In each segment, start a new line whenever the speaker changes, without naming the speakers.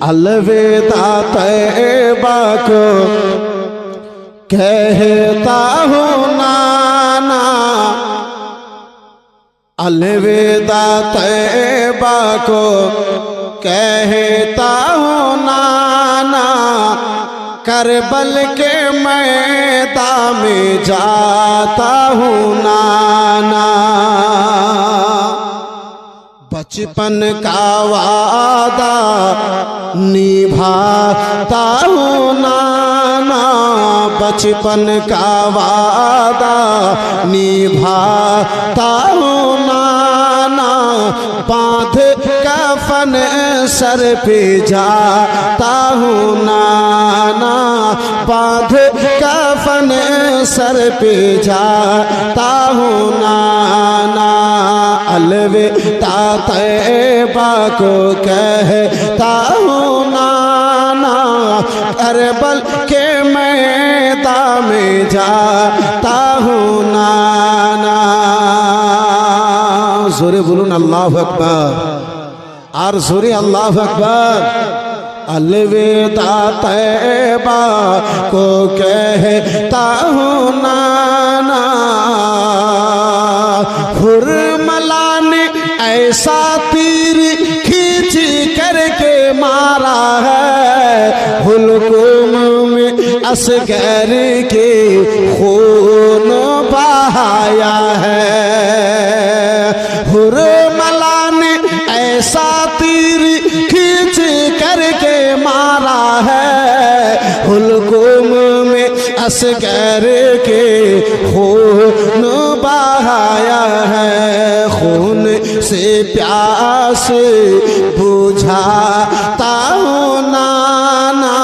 अलविदा तैबा को कहता हूँ नाना, अलविदा तैबा को कहता हूँ नाना, करबल के मैदान में जाता हूँ नाना। बचपन का वादा निभाता हूँ नाना, बचपन का वादा निभाता हूँ नाना, बांध कफन सर पे जाता हूँ नाना, बांध कफन सर पे जाता हूँ नाना। अलविदा तैबा को कहता हूँ नाना, करबल के मैदान में जाता हूँ नाना। जोरे बोलून अल्लाहु अकबर, और जोरे अल्लाहु अकबर। अलविदा तैबा को कहता हूँ नाना, हुरमला ने ऐसा तीर खींच करके मारा है, हुलकुम में असगर के खून बहाया है। हुरमला ने ऐसा तीर खींच करके मारा है, हुलकुम में असगर के खून बहाया है। खून से प्यास बुझाता हूँ नाना,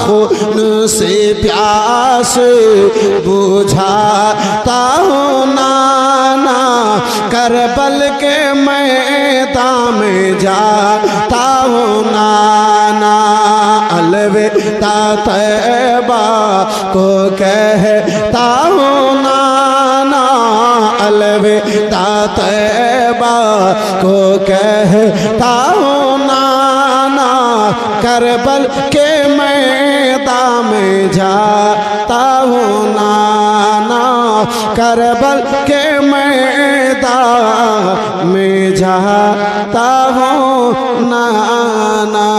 खून से प्यास बुझाता हूँ नाना, करबल के मैदान में जाता हूँ नाना। अलविदा तैबा को कहता हूँ नाना, अलविदा तैबा को कहता हूँ नाना, करबल के मैदान में जाता हूँ नाना, करबल के मैदान में जाता हूँ नाना।